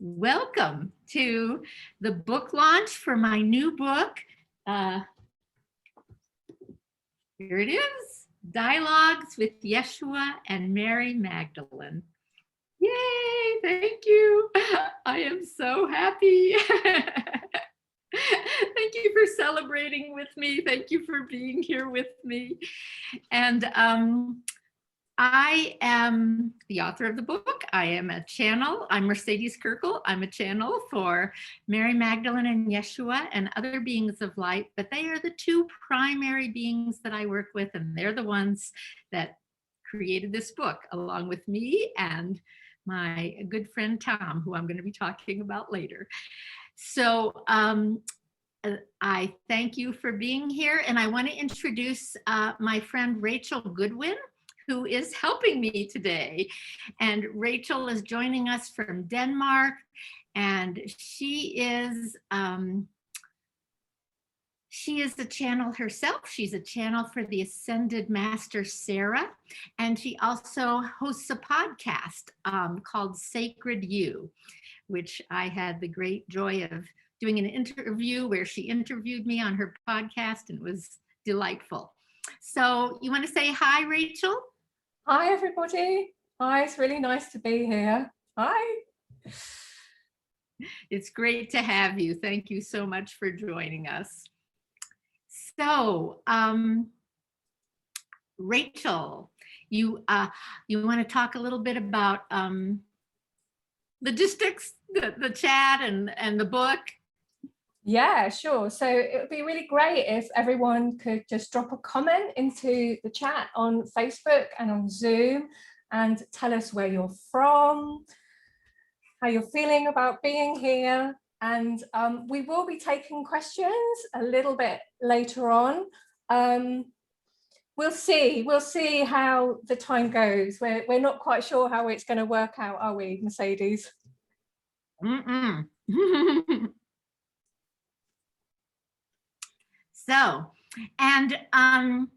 Welcome to the book launch for my new book. Here it is, Dialogues with Yeshua and Mary Magdalene. Yay, thank you. I am so happy. Thank you for celebrating with me. Thank you for being here with me. And I am the author of the book. I am a channel. I'm Mercedes Kirkel. I'm a channel for Mary Magdalene and Yeshua and other beings of light, but they are the two primary beings that I work with, and they're the ones that created this book along with me and my good friend Tom, who I'm going to be talking about later. So I thank you for being here, and I want to introduce my friend Rachel Goodwin, who is helping me today. And Rachel is joining us from Denmark, and she is a channel herself. She's a channel for the Ascended Master Sarah, and she also hosts a podcast called Sacred You, which I had the great joy of doing an interview where she interviewed me on her podcast, and it was delightful. So you want to say hi, Rachel? Hi, everybody. Hi, it's really nice to be here. Hi. It's great to have you. Thank you so much for joining us. So, Rachel, you want to talk a little bit about logistics, the chat and the book? Yeah, sure. So it would be really great if everyone could just drop a comment into the chat on Facebook and on Zoom and tell us where you're from, how you're feeling about being here. And we will be taking questions a little bit later on. We'll see how the time goes. We're not quite sure how it's going to work out, are we, Mercedes? So, and I'm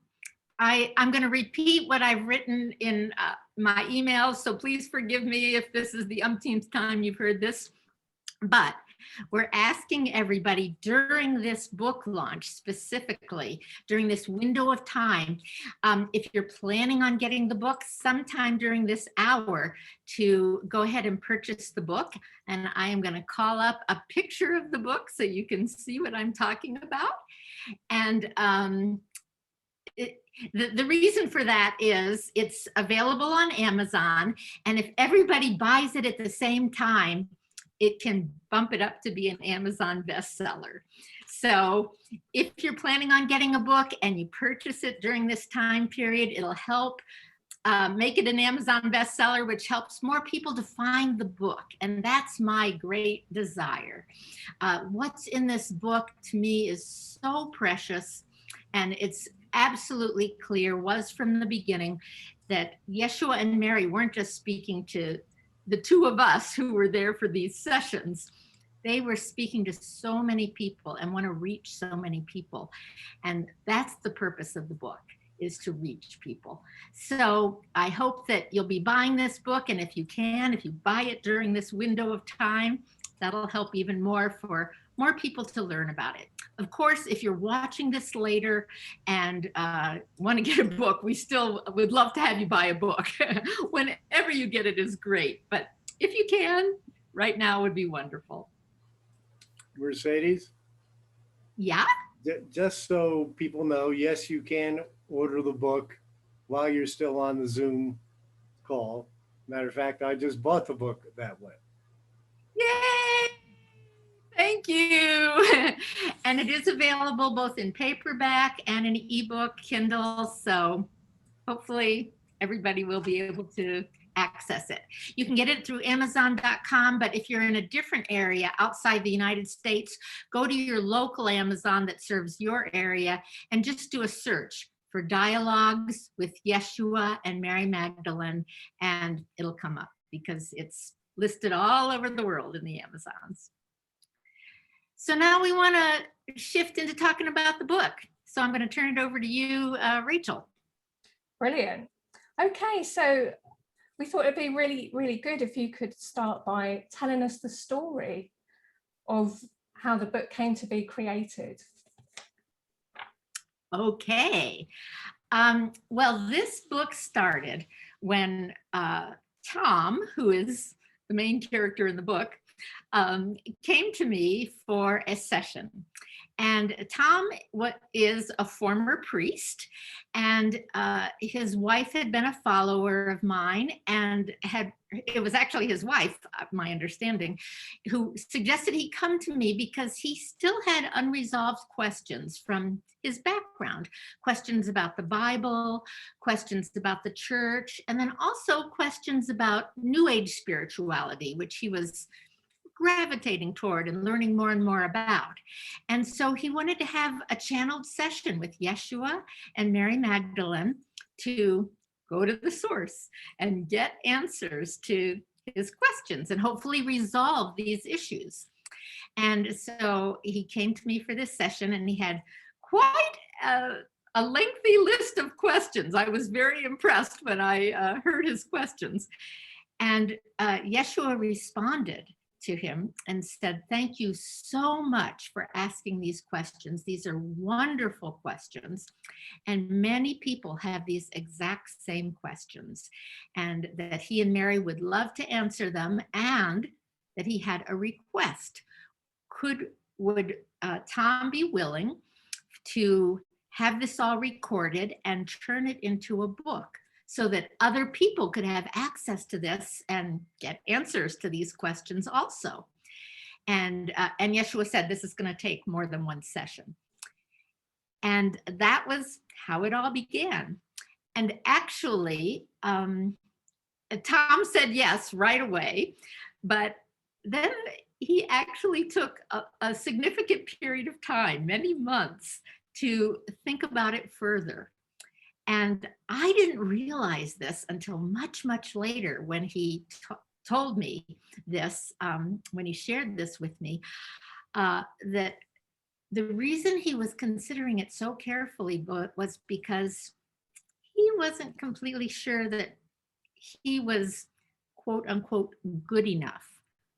going to repeat what I've written in my emails, so please forgive me if this is the umpteenth time you've heard this, but we're asking everybody during this book launch, specifically during this window of time, if you're planning on getting the book sometime during this hour, to go ahead and purchase the book. And I am going to call up a picture of the book so you can see what I'm talking about. And the reason for that is it's available on Amazon, and if everybody buys it at the same time, it can bump it up to be an Amazon bestseller. So if you're planning on getting a book and you purchase it during this time period, it'll help make it an Amazon bestseller, which helps more people to find the book. And that's my great desire. What's in this book to me is so precious, and it's absolutely clear, was from the beginning, that Yeshua and Mary weren't just speaking to the two of us who were there for these sessions. They were speaking to so many people and want to reach so many people. And that's the purpose of the book, is to reach people. So I hope that you'll be buying this book, and if you buy it during this window of time, that'll help even more for more people to learn about it. Of course, if you're watching this later and want to get a book, we still would love to have you buy a book. Whenever you get it is great, but if you can, right now would be wonderful. Mercedes? Yeah? Just so people know, yes, you can order the book while you're still on the Zoom call. Matter of fact, I just bought the book that way. Yay! Thank you. And it is available both in paperback and an ebook, Kindle. So hopefully everybody will be able to access it. You can get it through Amazon.com, but if you're in a different area outside the United States, go to your local Amazon that serves your area and just do a search for Dialogues with Yeshua and Mary Magdalene, and it'll come up because it's listed all over the world in the Amazons. So now we want to shift into talking about the book. So I'm going to turn it over to you, Rachel. Brilliant. Okay, so we thought it'd be really, really good if you could start by telling us the story of how the book came to be created. Okay. Well, this book started when Tom, who is the main character in the book, came to me for a session. And Tom is a former priest, and his wife had been a follower of mine, and it was actually his wife, my understanding, who suggested he come to me because he still had unresolved questions from his background, questions about the Bible, questions about the church, and then also questions about New Age spirituality, which he was gravitating toward and learning more and more about. And so he wanted to have a channeled session with YESHUA and Mary Magdalene to go to the source and get answers to his questions and hopefully resolve these issues. And so he came to me for this session, and he had quite a lengthy list of questions. I was very impressed when I heard his questions. And YESHUA responded to him and said, "Thank you so much for asking these questions. These are wonderful questions. And many people have these exact same questions, and that he and Mary would love to answer them, and that he had a request. Would Tom be willing to have this all recorded and turn it into a book, so that other people could have access to this and get answers to these questions also?" And YESHUA said, "This is going to take more than one session." And that was how it all began. And actually, Tom said yes right away, but then he actually took a significant period of time, many months, to think about it further. And I didn't realize this until much, much later when he told me this, when he shared this with me, that the reason he was considering it so carefully was because he wasn't completely sure that he was, quote unquote, good enough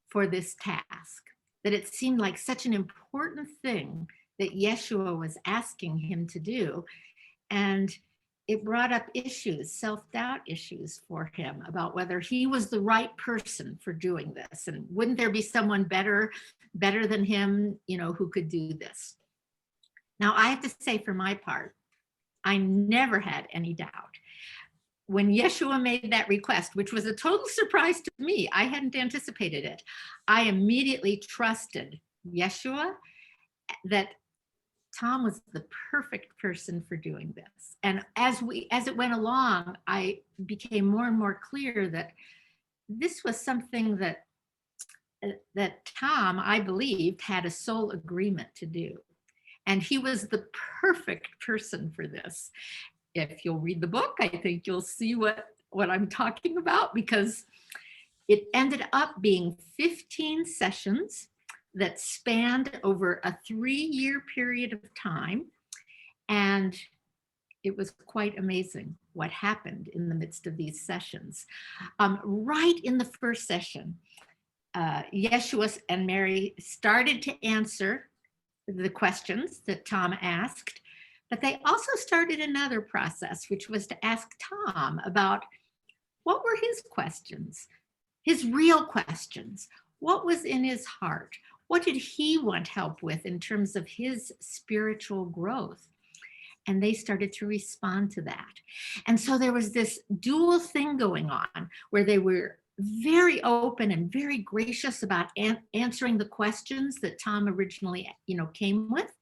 for this task, that it seemed like such an important thing that YESHUA was asking him to do. And it brought up issues, self-doubt issues for him about whether he was the right person for doing this, and wouldn't there be someone better than him, who could do this. Now, I have to say, for my part, I never had any doubt. When YESHUA made that request, which was a total surprise to me, I hadn't anticipated it, I immediately trusted YESHUA that Tom was the perfect person for doing this. And as it went along, I became more and more clear that this was something that Tom, I believed, had a soul agreement to do. And he was the perfect person for this. If you'll read the book, I think you'll see what I'm talking about, because it ended up being 15 sessions that spanned over a 3-year period of time. And it was quite amazing what happened in the midst of these sessions. Right in the first session, YESHUA and Mary started to answer the questions that Tom asked, but they also started another process, which was to ask Tom about what were his questions, his real questions. What was in his heart? What did he want help with in terms of his spiritual growth? And they started to respond to that. And so there was this dual thing going on where they were very open and very gracious about answering the questions that Tom originally, came with.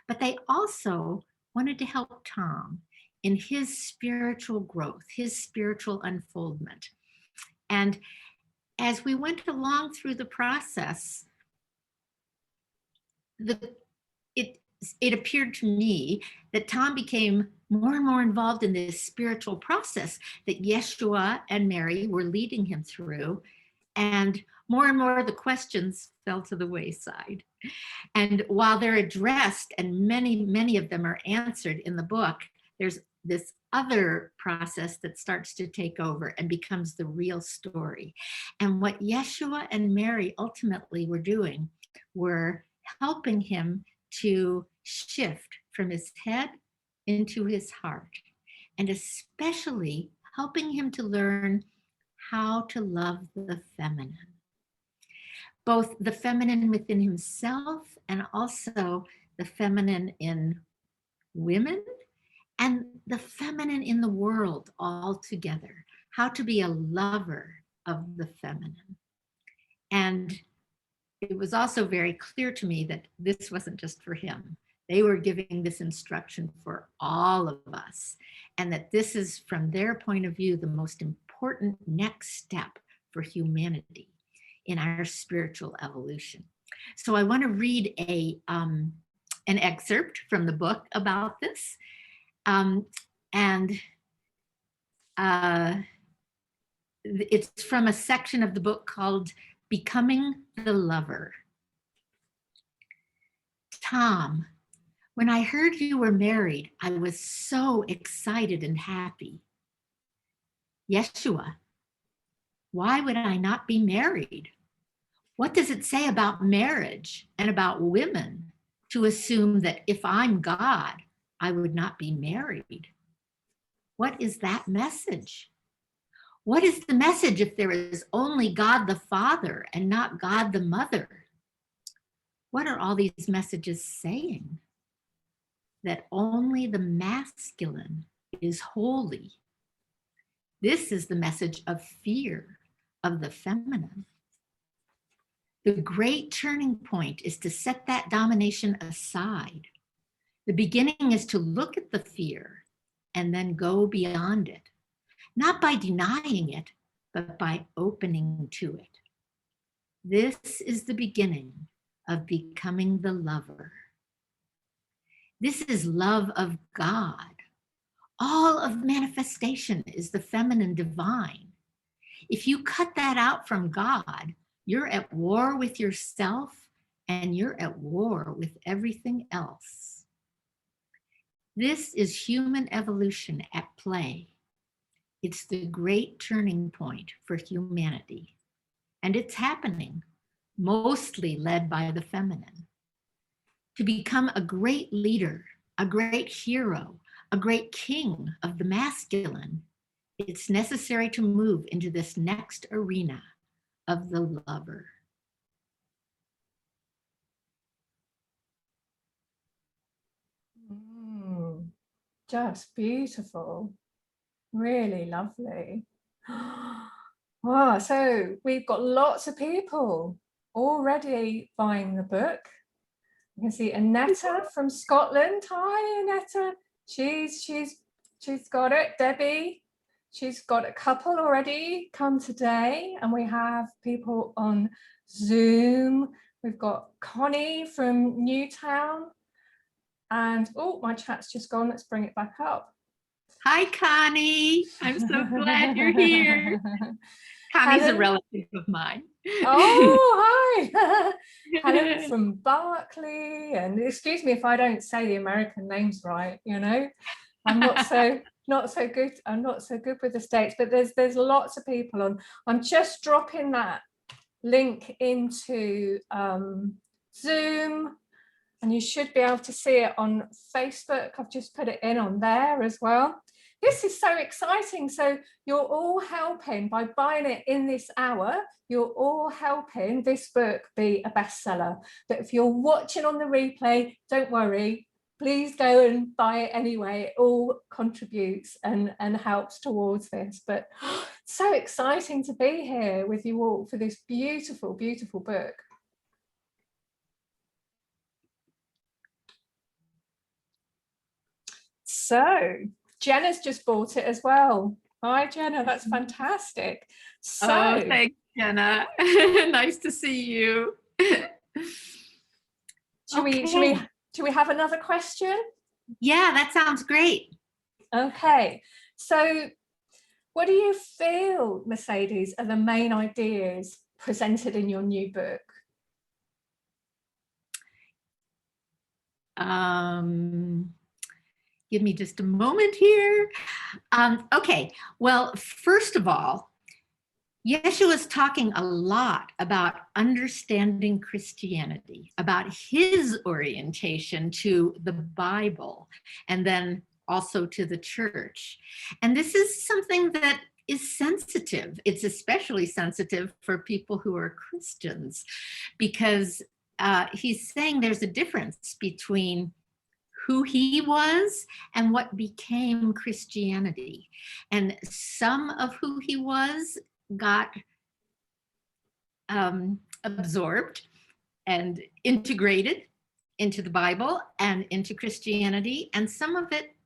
But they also wanted to help Tom in his spiritual growth, his spiritual unfoldment. And as we went along through the process, it appeared to me that Tom became more and more involved in this spiritual process that YESHUA and Mary were leading him through. And more the questions fell to the wayside. And while they're addressed, and many of them are answered in the book, there's this other process that starts to take over and becomes the real story. And what Yeshua and Mary ultimately were doing were helping him to shift from his head into his heart, and especially helping him to learn how to love the feminine, both the feminine within himself and also the feminine in women and the feminine in the world all together, how to be a lover of the feminine. And it was also very clear to me that this wasn't just for him. They were giving this instruction for all of us, and that this is, from their point of view, the most important next step for humanity in our spiritual evolution. So I want to read an excerpt from the book about this. It's from a section of the book called Becoming the Lover. Tom, when I heard you were married, I was so excited and happy. Yeshua, why would I not be married? What does it say about marriage and about women to assume that if I'm God, I would not be married? What is that message? What is the message if there is only God the Father and not God the Mother? What are all these messages saying? That only the masculine is holy. This is the message of fear of the feminine. The great turning point is to set that domination aside. The beginning is to look at the fear and then go beyond it, not by denying it, but by opening to it. This is the beginning of becoming the lover. This is love of God. All of manifestation is the feminine divine. If you cut that out from God, you're at war with yourself and you're at war with everything else. This is human evolution at play. It's the great turning point for humanity. And it's happening, mostly led by the feminine. To become a great leader, a great hero, a great king of the masculine, it's necessary to move into this next arena of the lover. Just beautiful. Really lovely. Wow, so we've got lots of people already buying the book. You can see Annetta from Scotland. Hi, Annetta. She's got it. Debbie, she's got a couple already come today, and we have people on Zoom. We've got Connie from Newtown, and oh, my chat's just gone. Let's bring it back up. Hi, Connie. I'm so glad you're here. Connie's a relative of mine. Oh, hi. Helen from Berkeley. And excuse me if I don't say the American names right, you know. I'm not so good. I'm not so good with the States, but there's lots of people on. I'm just dropping that link into Zoom, and you should be able to see it on Facebook. I've just put it in on there as well. This is so exciting. So you're all helping by buying it in this hour. You're all helping this book be a bestseller. But if you're watching on the replay, don't worry. Please go and buy it anyway. It all contributes and helps towards this. But so exciting to be here with you all for this beautiful, beautiful book. So Jenna's just bought it as well. Hi, Jenna, that's fantastic. So, oh, thanks, Jenna. Nice to see you. Should we have another question? Yeah, that sounds great. Okay, so what do you feel, Mercedes, are the main ideas presented in your new book? Give me just a moment here. Okay, well, first of all, Yeshua is talking a lot about understanding Christianity, about his orientation to the Bible, and then also to the church. And this is something that is sensitive. It's especially sensitive for people who are Christians, because he's saying there's a difference between who he was and what became Christianity. And some of who he was got absorbed and integrated into the Bible and into Christianity, and some of it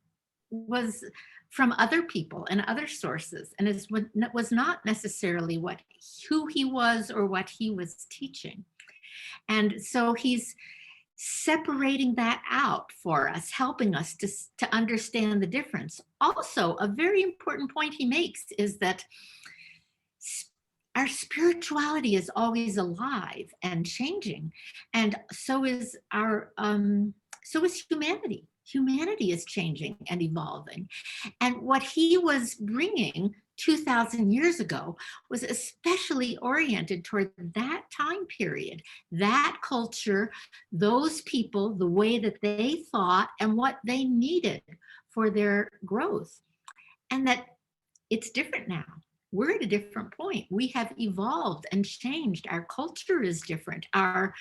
was from other people and other sources, and it was not necessarily who he was or what he was teaching. And so he's separating that out for us, helping us to understand the difference. Also, a very important point he makes is that our spirituality is always alive and changing, and so is humanity. Humanity is changing and evolving, and what he was bringing 2,000 years ago was especially oriented toward that time period, that culture, those people, the way that they thought, and what they needed for their growth. And that it's different now. We're at a different point. We have evolved and changed. Our culture is different. Our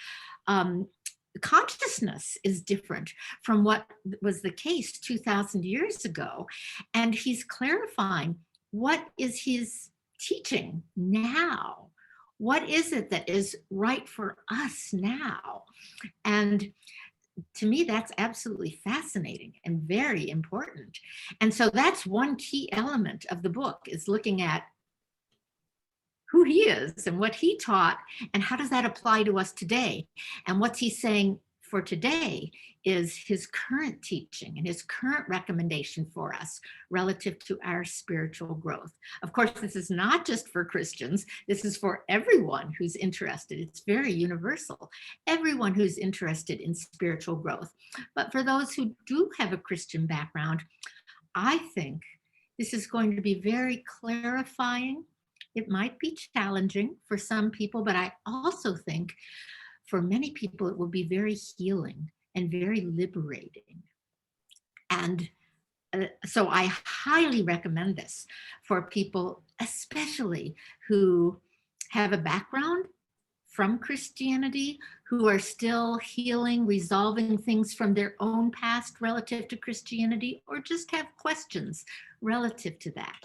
consciousness is different from what was the case 2,000 years ago. And he's clarifying, what is his teaching now? What is it that is right for us now? And to me, that's absolutely fascinating and very important. And so that's one key element of the book, is looking at who he is and what he taught, and how does that apply to us today? And what's he saying for today is his current teaching and his current recommendation for us relative to our spiritual growth. Of course, this is not just for Christians. This is for everyone who's interested. It's very universal. Everyone who's interested in spiritual growth. But for those who do have a Christian background, I think this is going to be very clarifying. It might be challenging for some people, but I also think for many people it will be very healing and very liberating. And so I highly recommend this for people, especially who have a background from Christianity, who are still healing, resolving things from their own past relative to Christianity, or just have questions relative to that.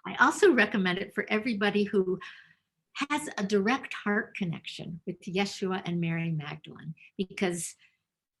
I also recommend it for everybody who has a direct heart connection with Yeshua and Mary Magdalene, because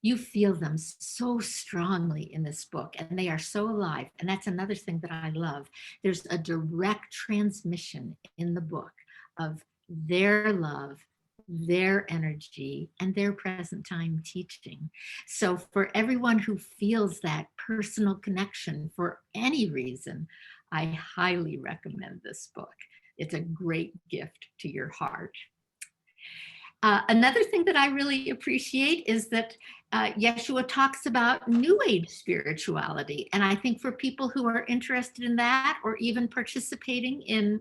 you feel them so strongly in this book, and they are so alive. And that's another thing that I love. There's a direct transmission in the book of their love, their energy, and their present time teaching. So for everyone who feels that personal connection for any reason, I highly recommend this book. It's a great gift to your heart. Another thing that I really appreciate is that Yeshua talks about New Age spirituality. And I think for people who are interested in that, or even participating in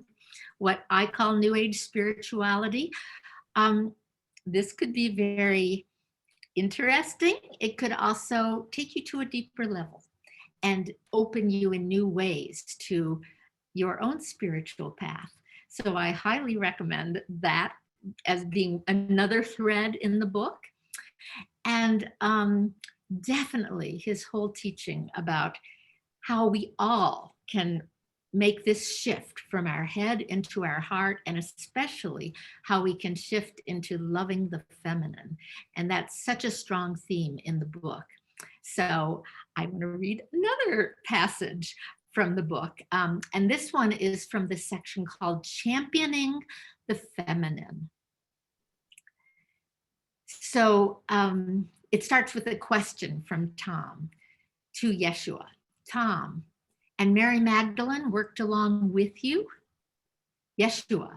what I call New Age spirituality, this could be very interesting. It could also take you to a deeper level and open you in new ways to your own spiritual path. So I highly recommend that as being another thread in the book. And definitely his whole teaching about how we all can make this shift from our head into our heart, and especially how we can shift into loving the feminine. And that's such a strong theme in the book. So I want to read another passage from the book. And this one is from the section called Championing the Feminine. So it starts with a question from Tom to Yeshua. Tom, and Mary Magdalene worked along with you? Yeshua,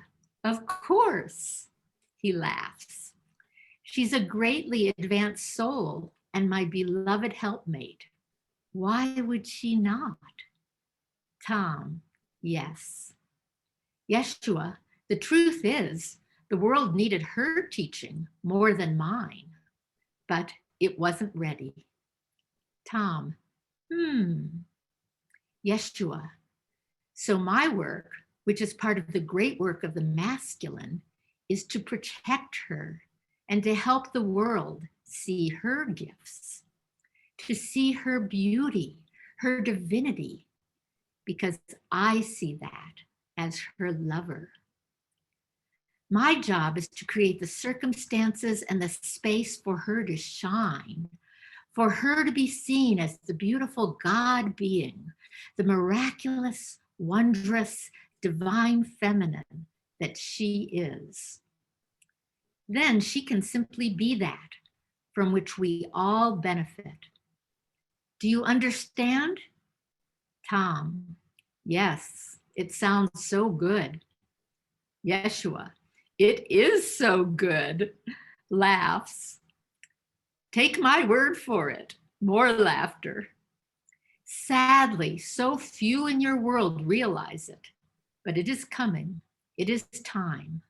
of course, he laughs. She's a greatly advanced soul and my beloved helpmate. Why would she not? Tom, yes. Yeshua, the truth is, the world needed her teaching more than mine, but it wasn't ready. Tom, Yeshua, so my work, which is part of the great work of the masculine, is to protect her and to help the world see her gifts, to see her beauty, her divinity, because I see that as her lover. My job is to create the circumstances and the space for her to shine, for her to be seen as the beautiful God being, the miraculous, wondrous, divine feminine that she is. Then she can simply be that from which we all benefit. Do you understand? Tom, yes, it sounds so good. Yeshua, it is so good. Laughs. Take my word for it. More laughter. Sadly, so few in your world realize it, but it is coming. It is time.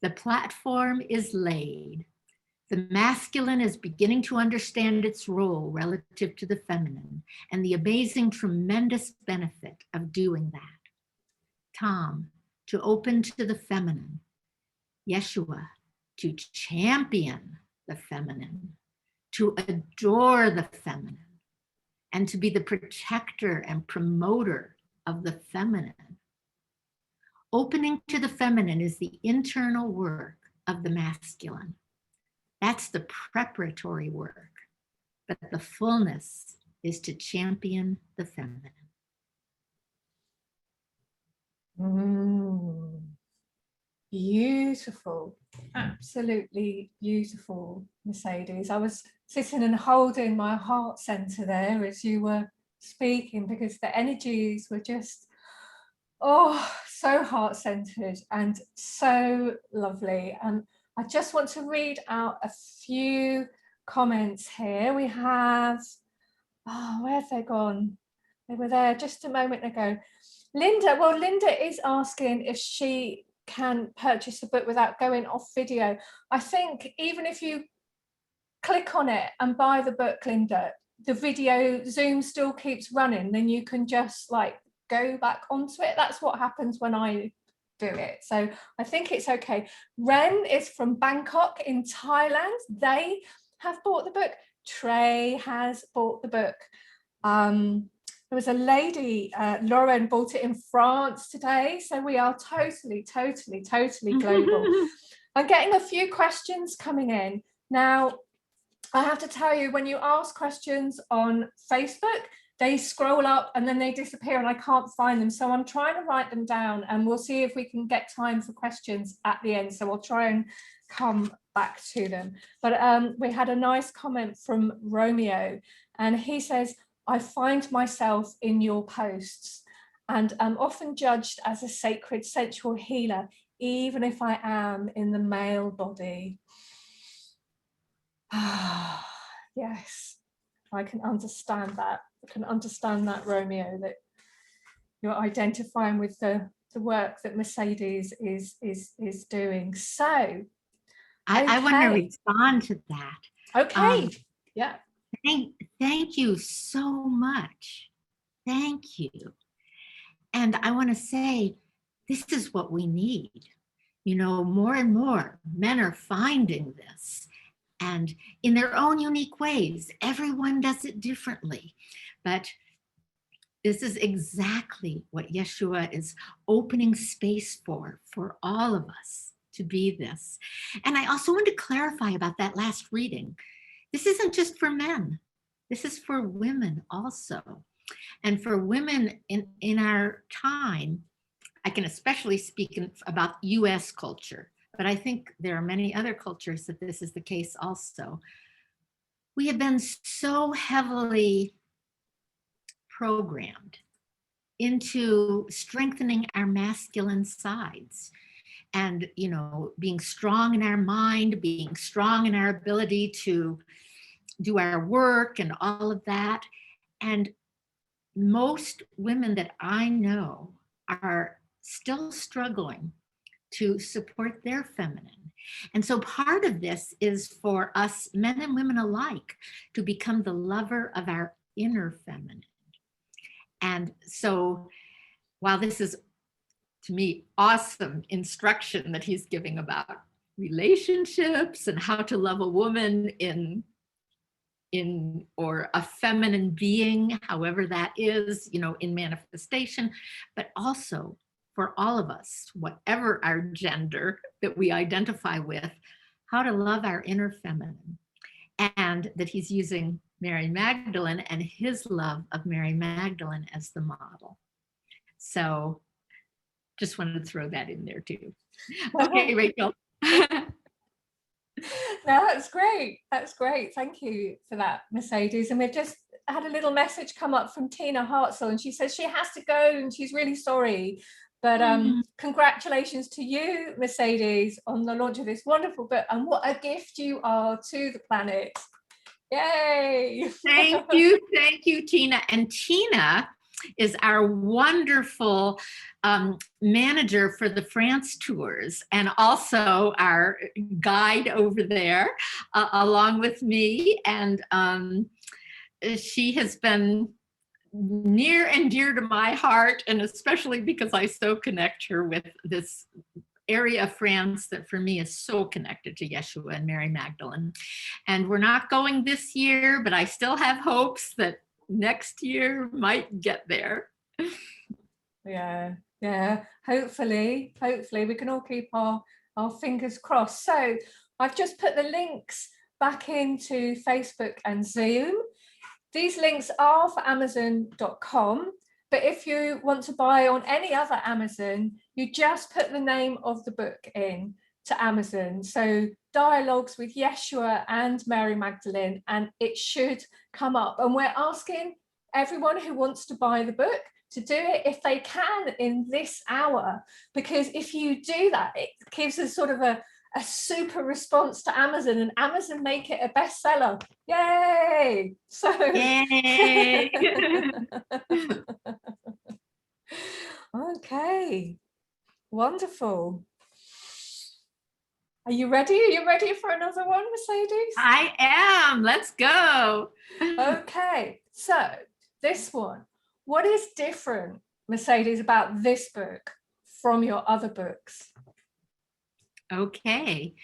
The platform is laid. The masculine is beginning to understand its role relative to the feminine and the amazing, tremendous benefit of doing that. Tom, to open to the feminine. Yeshua, to champion the feminine, to adore the feminine, and to be the protector and promoter of the feminine. Opening to the feminine is the internal work of the masculine. That's the preparatory work, but the fullness is to champion the feminine. Beautiful, absolutely beautiful, Mercedes. I was sitting and holding my heart center there as you were speaking, because the energies were just, so heart-centered and so lovely. And I just want to read out a few comments here. We have, where have they gone? They were there just a moment ago. Linda is asking if she can purchase the book without going off video. I think even if you click on it and buy the book, Linda, the video Zoom still keeps running, then you can just like go back onto it. That's what happens when I do it. So I think it's okay. Ren is from Bangkok in Thailand. They have bought the book. Trey has bought the book. There was a lady, Lauren, bought it in France today. So we are totally global. I'm getting a few questions coming in. Now, I have to tell you, when you ask questions on Facebook, they scroll up and then they disappear and I can't find them. So I'm trying to write them down and we'll see if we can get time for questions at the end. So I'll try and come back to them. But we had a nice comment from Romeo and he says, I find myself in your posts and I'm often judged as a sacred sensual healer, even if I am in the male body. Yes, I can understand that. I can understand that, Romeo, that you're identifying with the work that Mercedes is doing. So I want to respond to that. Okay. Yeah. Thank you so much. Thank you. And I want to say, this is what we need. You know, more and more men are finding this. And in their own unique ways, everyone does it differently. But this is exactly what Yeshua is opening space for all of us to be this. And I also want to clarify about that last reading. This isn't just for men. This is for women also. And for women in our time, I can especially speak about US culture, but I think there are many other cultures that this is the case also. We have been so heavily programmed into strengthening our masculine sides and, you know, being strong in our mind, being strong in our ability to do our work and all of that. And most women that I know are still struggling to support their feminine. And so part of this is for us, men and women alike, to become the lover of our inner feminine. And so while this is, to me, awesome instruction that he's giving about relationships and how to love a woman in or a feminine being, however that is, in manifestation, but also for all of us, whatever our gender that we identify with, how to love our inner feminine. And that he's using Mary Magdalene and his love of Mary Magdalene as the model. So just wanted to throw that in there too. Okay, Rachel. No, that's great. That's great. Thank you for that, Mercedes. And we've just had a little message come up from Tina Hartzell, and she says she has to go and she's really sorry. But congratulations to you, Mercedes, on the launch of this wonderful book, and what a gift you are to the planet. Yay! Thank you, Tina. And Tina is our wonderful manager for the France tours, and also our guide over there, along with me. And she has been near and dear to my heart, and especially because I so connect her with this area of France that for me is so connected to Yeshua and Mary Magdalene. And we're not going this year, but I still have hopes that next year might get there. Yeah. Hopefully we can all keep our fingers crossed. So I've just put the links back into Facebook and Zoom. These links are for Amazon.com, but if you want to buy on any other Amazon, you just put the name of the book in to Amazon. So Dialogues with Yeshua and Mary Magdalene, and it should come up. And we're asking everyone who wants to buy the book to do it if they can in this hour, because if you do that, it gives us sort of a super response to Amazon, and Amazon make it a bestseller. Yay! So Yay! Okay, wonderful. Are you ready? Are you ready for another one, Mercedes? I am. Let's go. Okay, so this one. What is different, Mercedes, about this book from your other books? Okay.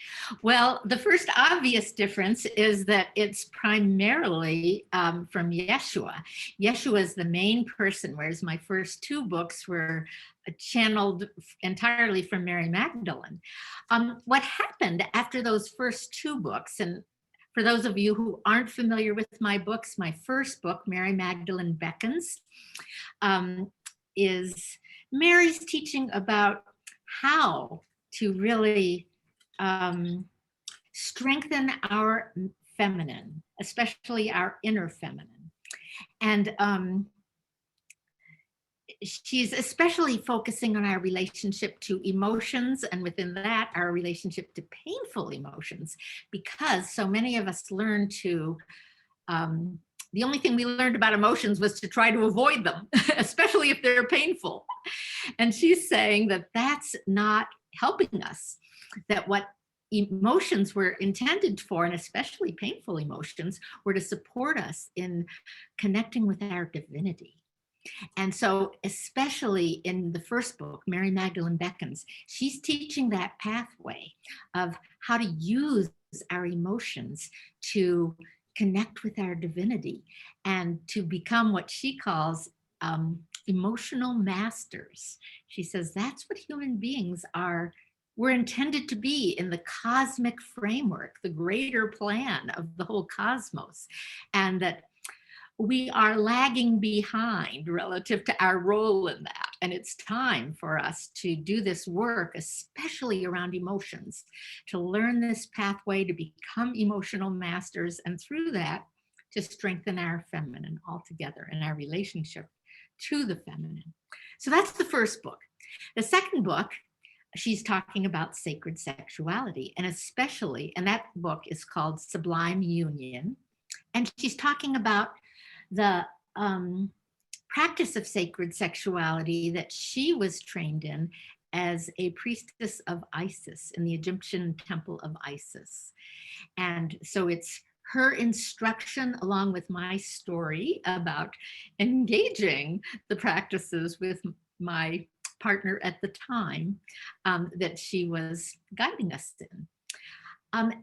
Well, the first obvious difference is that it's primarily from Yeshua. Yeshua is the main person, whereas my first two books were channeled entirely from Mary Magdalene. What happened after those first two books, and for those of you who aren't familiar with my books, my first book, Mary Magdalene Beckons, is Mary's teaching about how to really strengthen our feminine, especially our inner feminine. And she's especially focusing on our relationship to emotions, and within that, our relationship to painful emotions, because so many of us learn to, the only thing we learned about emotions was to try to avoid them, especially if they're painful. And she's saying that that's not helping us, that what emotions were intended for, and especially painful emotions, were to support us in connecting with our divinity. And so, especially in the first book, Mary Magdalene Beckons, she's teaching that pathway of how to use our emotions to connect with our divinity and to become what she calls emotional masters. She says that's what human beings are. We're intended to be in the cosmic framework, the greater plan of the whole cosmos, and that we are lagging behind relative to our role in that. And it's time for us to do this work, especially around emotions, to learn this pathway to become emotional masters, and through that, to strengthen our feminine altogether and our relationship to the feminine. So that's the first book. The second book, she's talking about sacred sexuality, and especially, and that book is called Sublime Union. And she's talking about the practice of sacred sexuality that she was trained in as a priestess of Isis in the Egyptian temple of Isis. And so it's her instruction along with my story about engaging the practices with my partner at the time that she was guiding us in.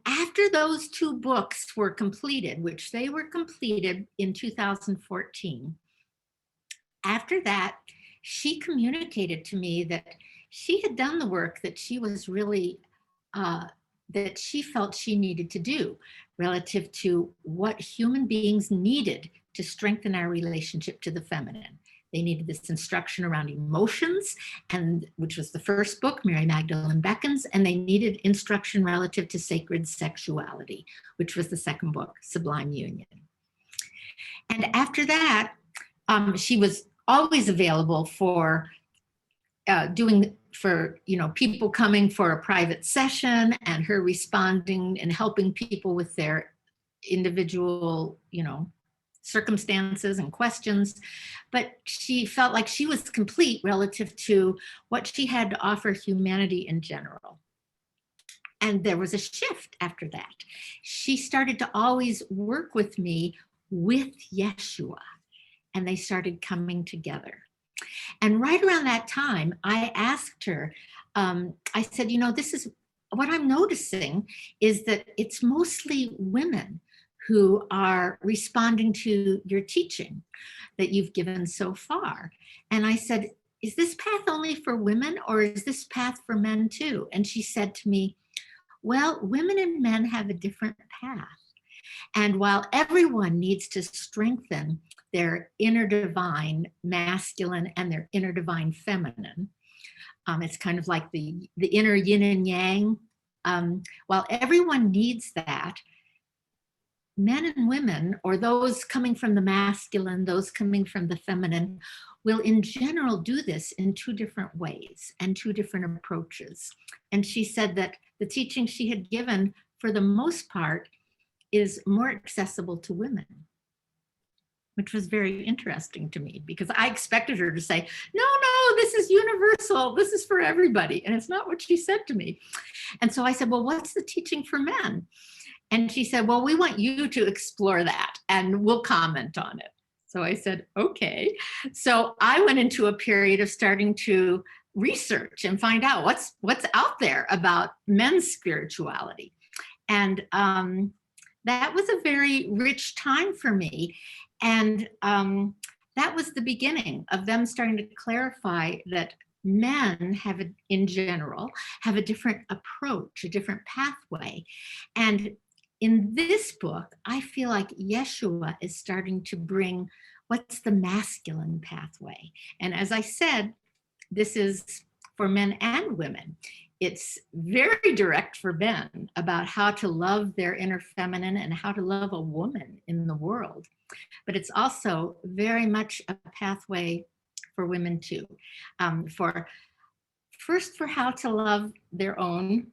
After those two books were completed, which they were completed in 2014, after that, she communicated to me that she had done the work that she was really, that she felt she needed to do relative to what human beings needed to strengthen our relationship to the feminine. They needed this instruction around emotions, and which was the first book, Mary Magdalene Beckons, and they needed instruction relative to sacred sexuality, which was the second book, Sublime Union. And after that, she was always available for people coming for a private session, and her responding and helping people with their individual, circumstances and questions. But she felt like she was complete relative to what she had to offer humanity in general. And there was a shift after that. She started to always work with me with YESHUA, and they started coming together. And right around that time, I asked her, I said, this is what I'm noticing is that it's mostly women who are responding to your teaching that you've given so far. And I said, is this path only for women, or is this path for men too? And she said to me, well, women and men have a different path. And while everyone needs to strengthen their inner divine masculine and their inner divine feminine, it's kind of like the inner yin and yang. While everyone needs that, men and women, or those coming from the masculine, those coming from the feminine, will in general do this in two different ways and two different approaches. And she said that the teaching she had given, for the most part, is more accessible to women, which was very interesting to me, because I expected her to say, no, this is universal, this is for everybody. And it's not what she said to me. And so I said, well, what's the teaching for men? And she said, well, we want you to explore that and we'll comment on it. So I said, okay. So I went into a period of starting to research and find out what's out there about men's spirituality. And that was a very rich time for me. And that was the beginning of them starting to clarify that men in general have a different approach, a different pathway. And in this book, I feel like YESHUA is starting to bring what's the masculine pathway. And as I said, this is for men and women. It's very direct for men about how to love their inner feminine and how to love a woman in the world. But it's also very much a pathway for women too. For how to love their own,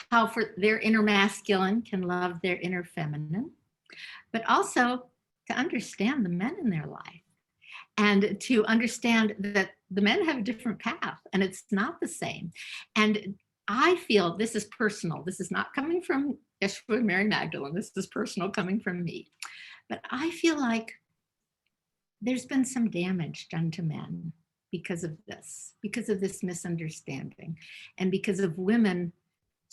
how for their inner masculine can love their inner feminine, but also to understand the men in their life and to understand that the men have a different path and it's not the same. And I feel this is personal. This is not coming from YESHUA and Mary Magdalene. This is personal coming from me. But I feel like there's been some damage done to men because of this misunderstanding, and because of women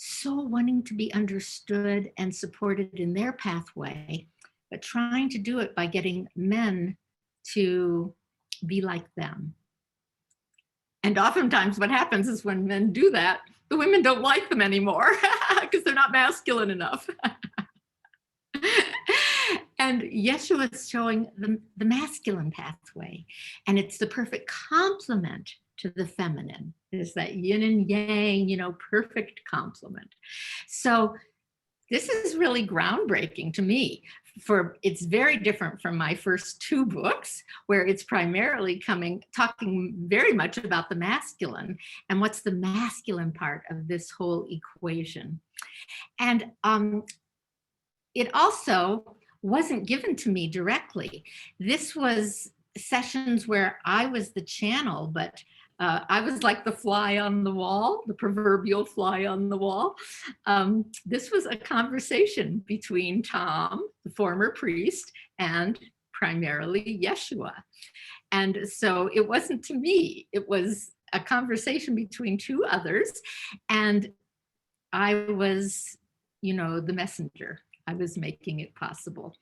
so wanting to be understood and supported in their pathway, but trying to do it by getting men to be like them. And oftentimes what happens is when men do that, the women don't like them anymore because they're not masculine enough. And YESHUA is showing the masculine pathway, and it's the perfect complement to the feminine. It's that yin and yang, perfect complement. So this is really groundbreaking to me. It's very different from my first two books, where it's primarily talking very much about the masculine and what's the masculine part of this whole equation. And it also wasn't given to me directly. This was sessions where I was the channel, but I was like the fly on the wall, the proverbial fly on the wall. This was a conversation between Tom, the former priest, and primarily YESHUA. And so it wasn't to me, it was a conversation between two others. And I was, the messenger. I was making it possible.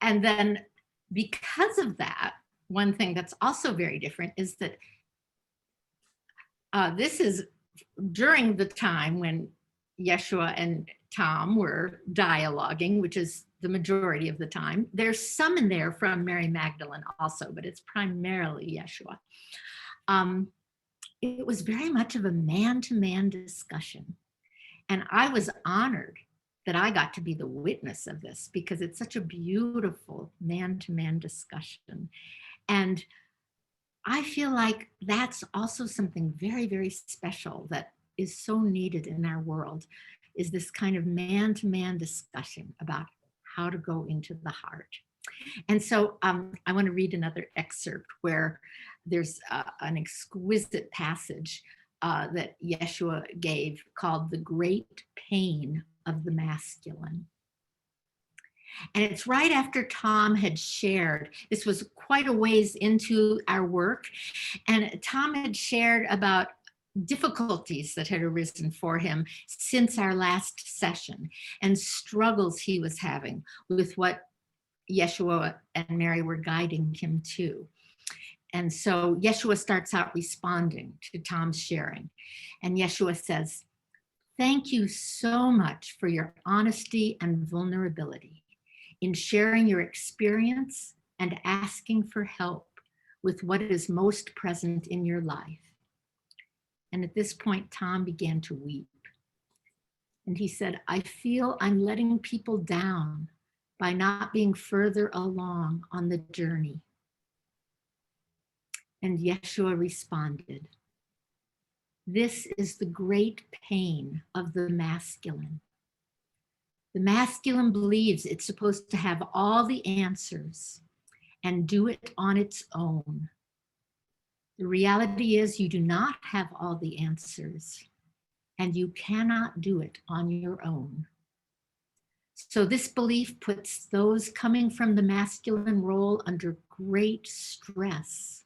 And then because of that, one thing that's also very different is that this is during the time when YESHUA and Tom were dialoguing, which is the majority of the time. There's some in there from Mary Magdalene also, but it's primarily YESHUA. It was very much of a man-to-man discussion. And I was honored that I got to be the witness of this because it's such a beautiful man-to-man discussion. And I feel like that's also something very, very special that is so needed in our world, is this kind of man-to-man discussion about how to go into the heart. And so I want to read another excerpt where there's an exquisite passage that YESHUA gave called The Great Pain of the Masculine. And it's right after Tom had shared, this was quite a ways into our work, and Tom had shared about difficulties that had arisen for him since our last session and struggles he was having with what YESHUA and Mary were guiding him to. And so YESHUA starts out responding to Tom's sharing. And YESHUA says, "Thank you so much for your honesty and vulnerability in sharing your experience and asking for help with what is most present in your life." And at this point, Tom began to weep. And he said, "I feel I'm letting people down by not being further along on the journey." And YESHUA responded, "This is the great pain of the masculine. The masculine believes it's supposed to have all the answers and do it on its own. The reality is you do not have all the answers and you cannot do it on your own. So this belief puts those coming from the masculine role under great stress.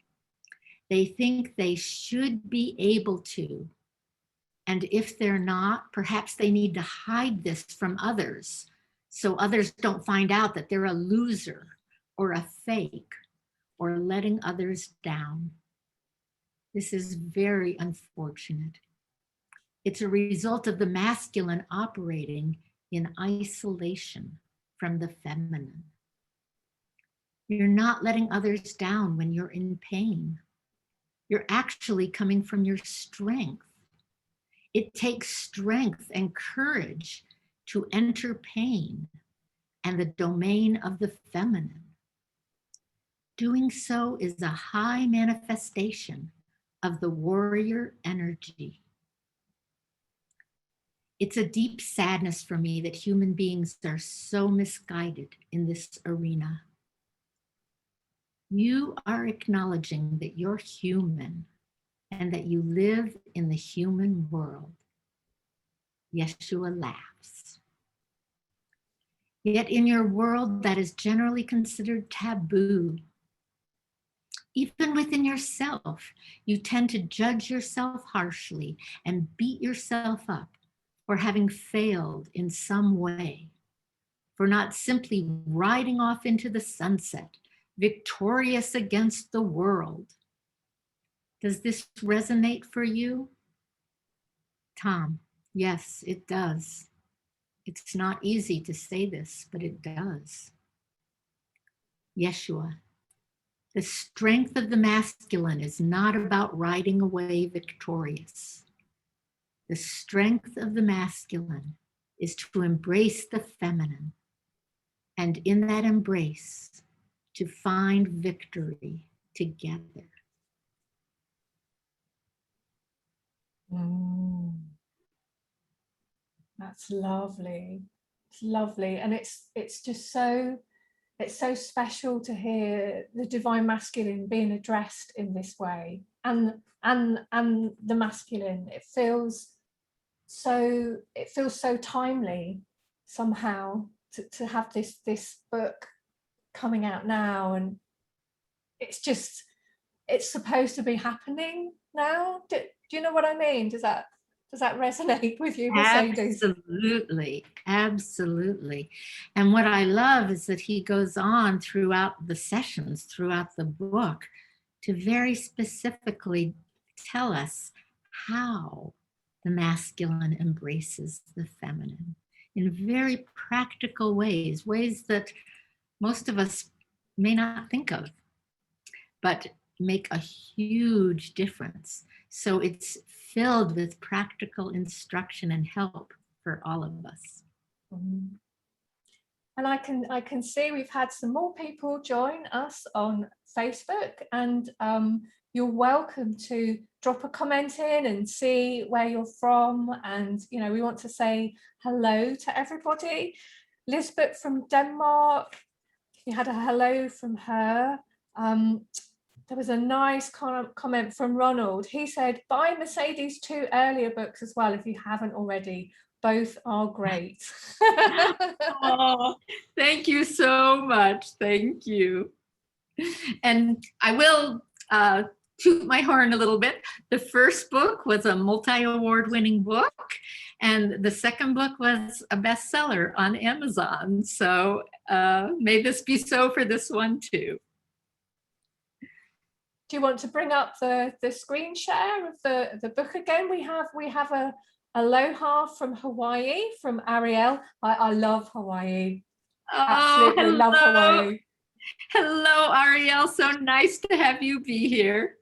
They think they should be able to. And if they're not, perhaps they need to hide this from others so others don't find out that they're a loser or a fake or letting others down. This is very unfortunate. It's a result of the masculine operating in isolation from the feminine. You're not letting others down when you're in pain. You're actually coming from your strength. It takes strength and courage to enter pain and the domain of the feminine. Doing so is a high manifestation of the warrior energy. It's a deep sadness for me that human beings are so misguided in this arena. You are acknowledging that you're human and that you live in the human world. YESHUA laughs. Yet in your world that is generally considered taboo, even within yourself, you tend to judge yourself harshly and beat yourself up for having failed in some way, for not simply riding off into the sunset, victorious against the world. Does this resonate for you? Tom, yes, it does. It's not easy to say this, but it does. YESHUA, the strength of the masculine is not about riding away victorious. The strength of the masculine is to embrace the feminine, and in that embrace, to find victory together. That's lovely. It's lovely. And it's just so, it's so special to hear the divine masculine being addressed in this way, and the masculine. It feels so timely somehow to have this book coming out now, and it's supposed to be happening now. Do you know what I mean? Does that resonate with you, Mercedes? Absolutely, absolutely. And what I love is that he goes on throughout the sessions, throughout the book, to very specifically tell us how the masculine embraces the feminine in very practical ways, ways that most of us may not think of, but make a huge difference. So it's filled with practical instruction and help for all of us. And I can see we've had some more people join us on Facebook, and you're welcome to drop a comment in and see where you're from. And, you know, we want to say hello to everybody. Lisbeth from Denmark, we had a hello from her. There was a nice comment from Ronald. He said, buy Mercedes 2 earlier books as well if you haven't already. Both are great. Oh, thank you so much. Thank you. And I will toot my horn a little bit. The first book was a multi-award winning book, and the second book was a bestseller on Amazon. So may this be so for this one too. Do you want to bring up the screen share of the book again? We have a aloha from Hawaii from Ariel. I love Hawaii. Absolutely love Hawaii. Hello, Ariel. So nice to have you be here.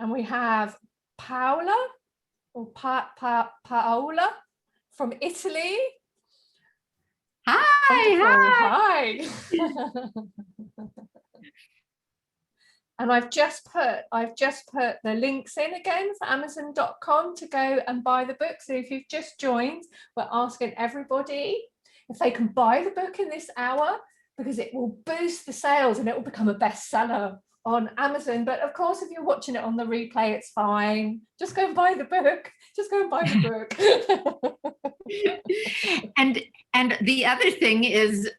And we have Paola or Paola from Italy. Hi. And I've just put the links in again for Amazon.com to go and buy the book. So if you've just joined, we're asking everybody if they can buy the book in this hour, because it will boost the sales and it will become a bestseller on Amazon. But of course, if you're watching it on the replay, it's fine. Just go and buy the book. Just go and buy the book. And the other thing is,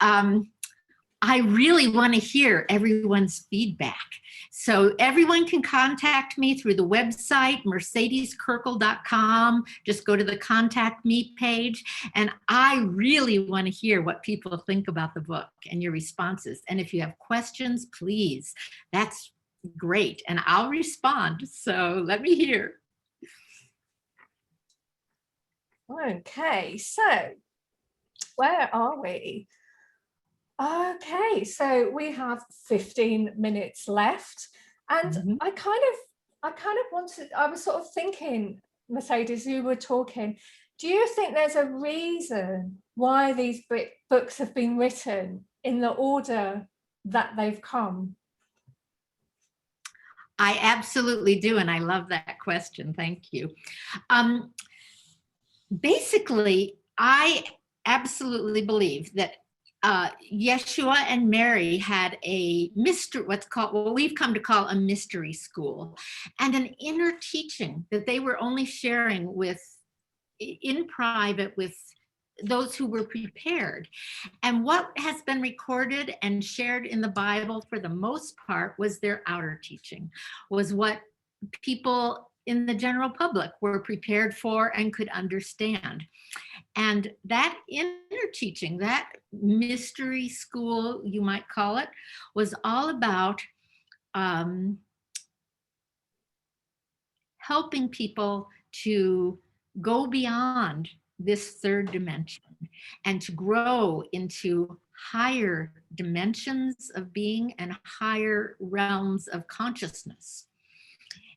I really want to hear everyone's feedback. So everyone can contact me through the website, mercedeskirkel.com. Just go to the contact me page. And I really want to hear what people think about the book and your responses. And if you have questions, please, that's great. And I'll respond. So let me hear. Okay, so where are we? Okay, so we have 15 minutes left, and I kind of wanted, I was sort of thinking, Mercedes, you were talking, do you think there's a reason why these books have been written in the order that they've come? I absolutely do, and I love that question. Thank you. Basically, I absolutely believe that YESHUA and Mary had a mystery, what we've come to call a mystery school, and an inner teaching that they were only sharing in private with those who were prepared. And what has been recorded and shared in the Bible for the most part was their outer teaching, was what people in the general public were prepared for and could understand. And that inner teaching, that mystery school, you might call it, was all about helping people to go beyond this third dimension and to grow into higher dimensions of being and higher realms of consciousness.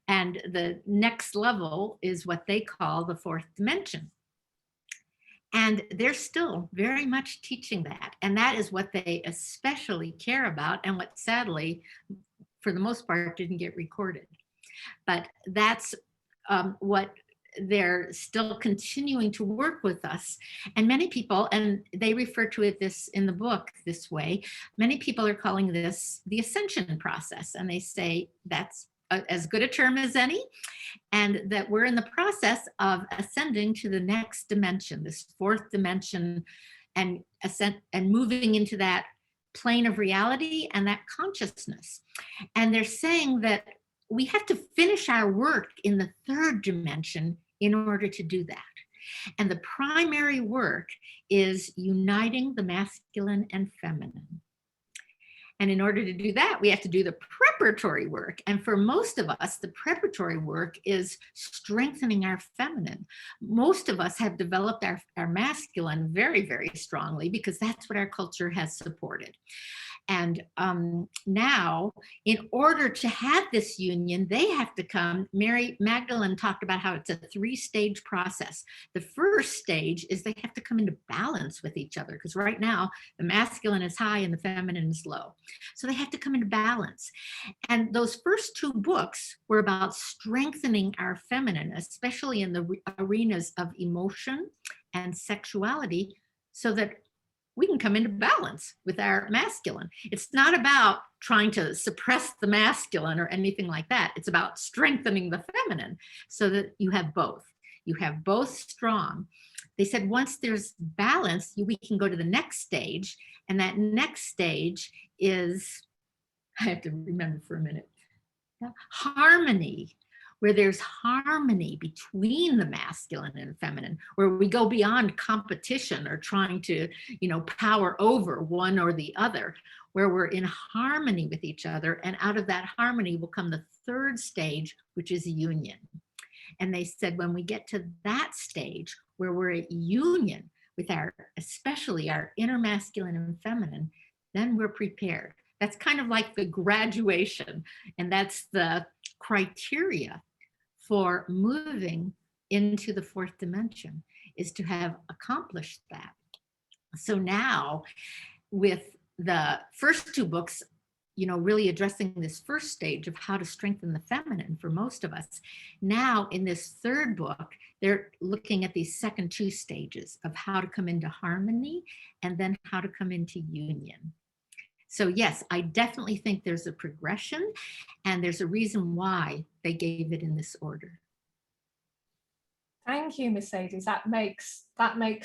And the next level is what they call the fourth dimension. And they're still very much teaching that. And that is what they especially care about, and what sadly, for the most part, didn't get recorded. But that's what they're still continuing to work with us. And many people, and they refer to it this in the book this way, many people are calling this the ascension process. And they say that's as good a term as any, and that we're in the process of ascending to the next dimension, this fourth dimension, and moving into that plane of reality and that consciousness. And they're saying that we have to finish our work in the third dimension in order to do that. And the primary work is uniting the masculine and feminine. And in order to do that, we have to do the preparatory work. And for most of us, the preparatory work is strengthening our feminine. Most of us have developed our masculine very, very strongly because that's what our culture has supported. And now, in order to have this union, they have to come. Mary Magdalene talked about how it's a 3-stage process. The first stage is they have to come into balance with each other, because right now the masculine is high and the feminine is low. So they have to come into balance. And those first 2 books were about strengthening our feminine, especially in the arenas of emotion and sexuality, so that we can come into balance with our masculine. It's not about trying to suppress the masculine or anything like that. It's about strengthening the feminine so that you have both. You have both strong. They said once there's balance, we can go to the next stage. And that next stage is, I have to remember for a minute, harmony, where there's harmony between the masculine and feminine, where we go beyond competition or trying to, power over one or the other, where we're in harmony with each other. And out of that harmony will come the third stage, which is union. And they said when we get to that stage where we're at union with especially our inner masculine and feminine, then we're prepared. That's kind of like the graduation, and that's the criteria for moving into the fourth dimension, is to have accomplished that. So now with the first 2 books, really addressing this first stage of how to strengthen the feminine for most of us. Now in this third book, they're looking at these second 2 stages of how to come into harmony and then how to come into union. So yes, I definitely think there's a progression, and there's a reason why they gave it in this order. Thank you, Mercedes. That makes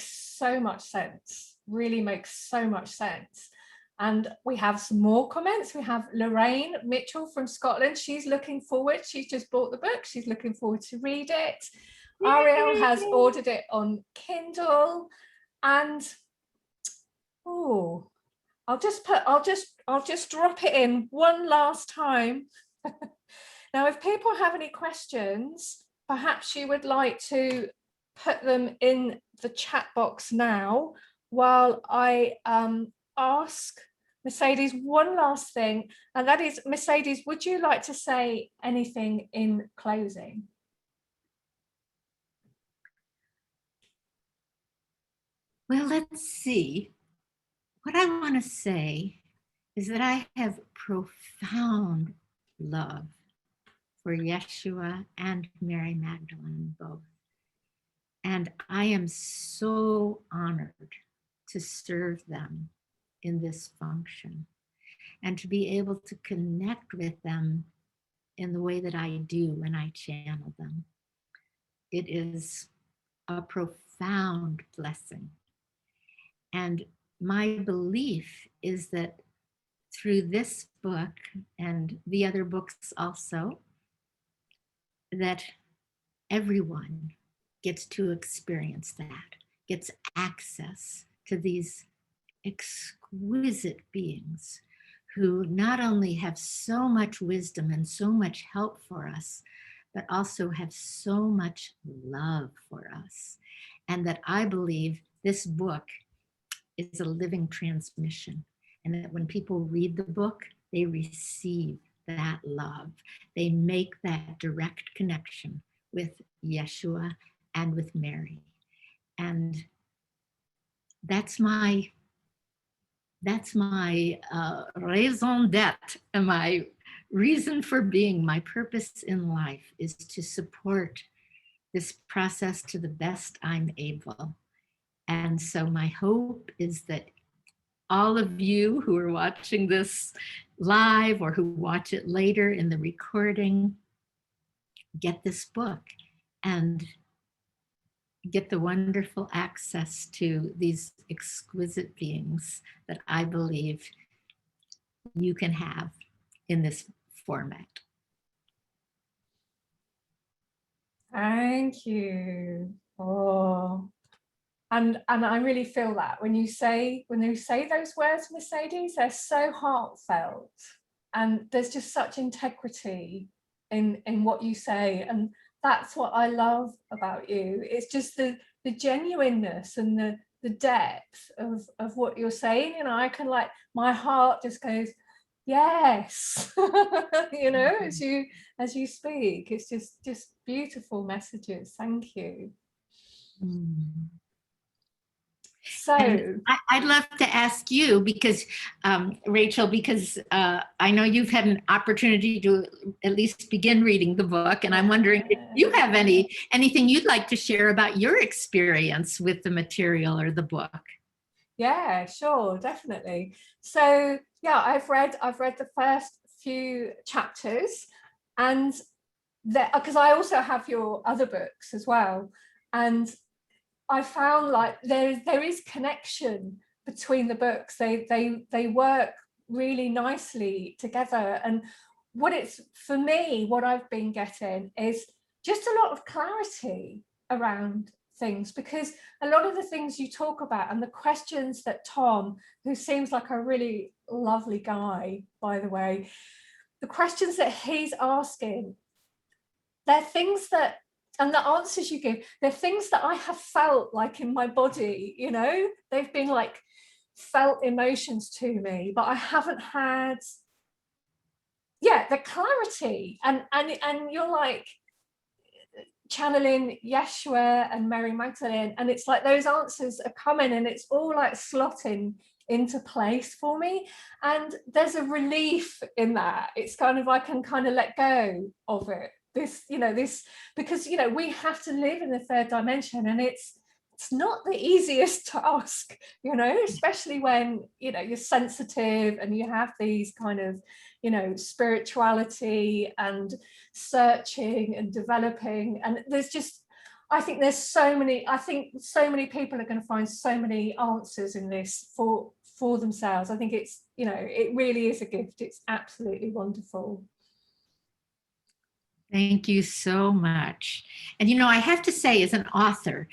so much sense. Really makes so much sense. And we have some more comments. We have Lorraine Mitchell from Scotland. She's looking forward. She's just bought the book. She's looking forward to read it. Ariel has ordered it on Kindle. And I'll just drop it in one last time. Now, if people have any questions, perhaps you would like to put them in the chat box now while I ask Mercedes one last thing, and that is, Mercedes, would you like to say anything in closing? Well, let's see. What I want to say is that I have profound love for YESHUA and Mary Magdalene both. And I am so honored to serve them in this function and to be able to connect with them in the way that I do when I channel them. It is a profound blessing. And my belief is that through this book and the other books also, that everyone gets to experience that, gets access to these exquisite beings who not only have so much wisdom and so much help for us, but also have so much love for us. And that I believe this book is a living transmission, and that when people read the book, they receive that love. They make that direct connection with YESHUA and with Mary. And that's my raison d'etre, and my reason for being. My purpose in life is to support this process to the best I'm able. And so my hope is that all of you who are watching this live or who watch it later in the recording get this book and get the wonderful access to these exquisite beings that I believe you can have in this format. Thank you. Oh, and I really feel that when you say those words, Mercedes, they're so heartfelt, and there's just such integrity in what you say, and that's what I love about you. It's just the genuineness and the depth of what you're saying. I can, like, my heart just goes, yes. As you speak, it's just beautiful messages. Thank you. So I'd love to ask you, because Rachel, because I know you've had an opportunity to at least begin reading the book, and I'm wondering if you have anything you'd like to share about your experience with the material or the book. Yeah, sure, definitely. So yeah, I've read the first few chapters, and because I also have your other books as well, and I found, like, there is connection between the books. They work really nicely together, and what I've been getting is just a lot of clarity around things, because a lot of the things you talk about and the questions that Tom, who seems like a really lovely guy, by the way, the questions that he's asking, they're things that, and the answers you give, they're things that I have felt, like, in my body. They've been like felt emotions to me, but I haven't had the clarity, and you're like channeling YESHUA and Mary Magdalene, and it's like those answers are coming, and it's all like slotting into place for me, and there's a relief in that. It's kind of, I can kind of let go of it, this because we have to live in the third dimension, and it's not the easiest task, especially when you're sensitive and you have these kind of spirituality and searching and developing, and there's just, I think so many people are going to find so many answers in this for themselves. I think it's it really is a gift. It's absolutely wonderful. Thank you so much. And I have to say, as an author,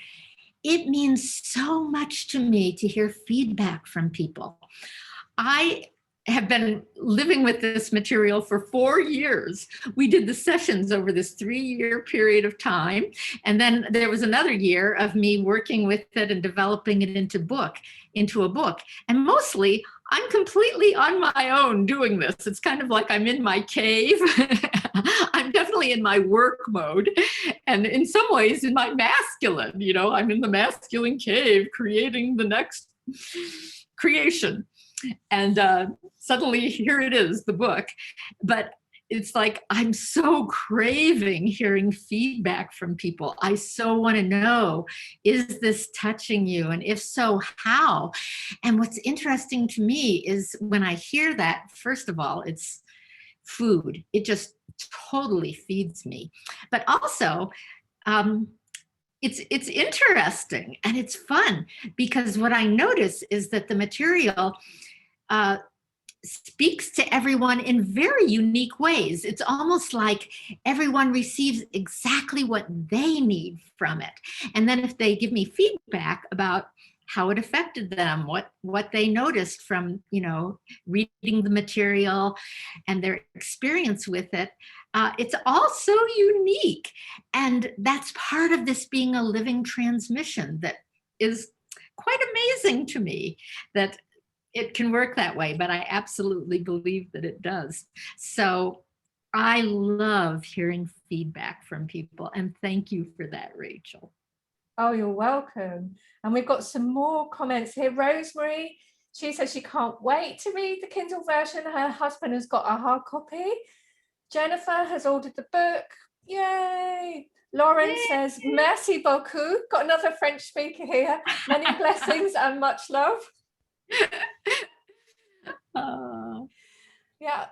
it means so much to me to hear feedback from people. I have been living with this material for 4 years. We did the sessions over this 3-year period of time. And then there was another year of me working with it and developing it into a book. And mostly I'm completely on my own doing this. It's kind of like I'm in my cave. I'm definitely in my work mode. And in some ways in my masculine, I'm in the masculine cave creating the next creation. And suddenly here it is, the book. But it's like, I'm so craving hearing feedback from people. I so want to know, is this touching you? And if so, how? And what's interesting to me is when I hear that, first of all, it's food. It just totally feeds me. But also, it's interesting and it's fun, because what I notice is that the material speaks to everyone in very unique ways. It's almost like everyone receives exactly what they need from it. And then if they give me feedback about how it affected them, what they noticed from, reading the material and their experience with it, it's all so unique. And that's part of this being a living transmission that is quite amazing to me, that it can work that way, but I absolutely believe that it does. So I love hearing feedback from people, and thank you for that, Rachel. Oh, you're welcome. And we've got some more comments here. Rosemary, she says she can't wait to read the Kindle version. Her husband has got a hard copy. Jennifer has ordered the book. Yay! Lauren says, merci beaucoup. Got another French speaker here. Many blessings and much love. Oh. Yeah.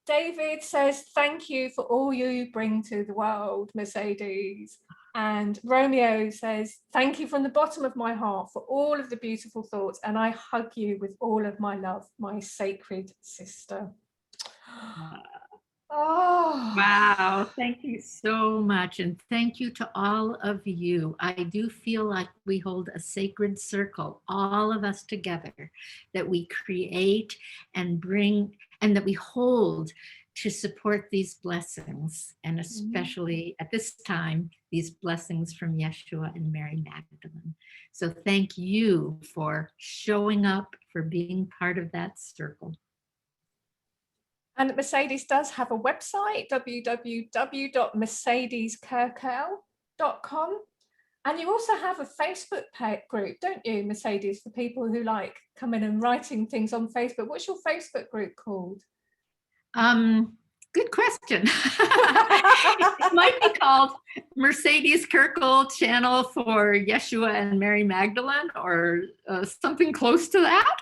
David says, thank you for all you bring to the world, Mercedes. And Romeo says, thank you from the bottom of my heart for all of the beautiful thoughts. And I hug you with all of my love, my sacred sister. Oh, Wow, thank you so much. And thank you to all of you. I do feel like we hold a sacred circle, all of us together, that we create and bring and that we hold to support these blessings. And especially at this time, these blessings from Yeshua and Mary Magdalene. So thank you for showing up, for being part of that circle. and Mercedes does have a website, www.mercedeskirkel.com. And you also have a Facebook group, don't you, Mercedes, for people who like coming and writing things on Facebook. What's your Facebook group called? Good question. It might be called Mercedes Kirkel Channel for Yeshua and Mary Magdalene, or something close to that.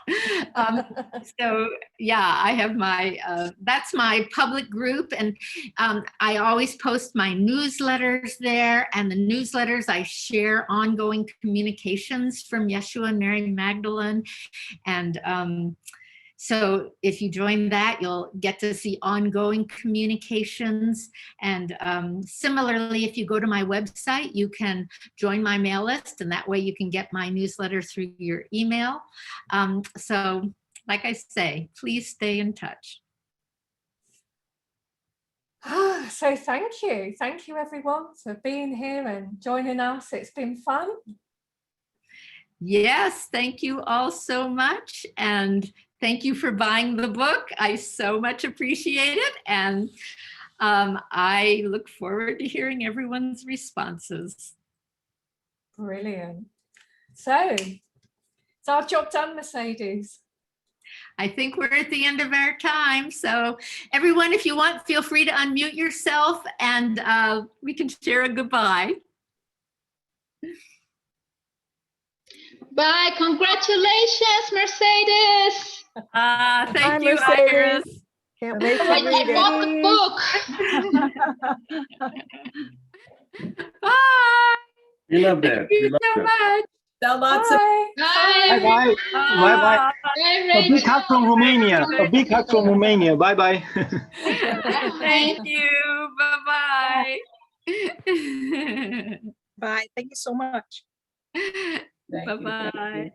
So yeah, I have my, that's my public group, and I always post my newsletters there, and the newsletters I share ongoing communications from Yeshua and Mary Magdalene. And so if you join that, you'll get to see ongoing communications. And similarly, if you go to my website, you can join my mail list, and that way you can get my newsletter through your email. So like I say, please stay in touch. So thank you. Thank you, everyone, for being here and joining us. It's been fun. Yes, thank you all so much. And thank you for buying the book. I so much appreciate it. And I look forward to hearing everyone's responses. Brilliant. So it's our job done, Mercedes. I think we're at the end of our time. So everyone, if you want, feel free to unmute yourself, and we can share a goodbye. Bye. Congratulations, Mercedes. Thank you, Mercedes. Iris. Can't wait to I read bought it. the book. Bye. We love that. Thank you so much. Bye. Bye. Bye-bye. Bye-bye. Bye, A big Rachel. hug from Romania. A big hug from Romania. Bye-bye. Thank you. Bye-bye. Bye. Thank you so much. Bye-bye.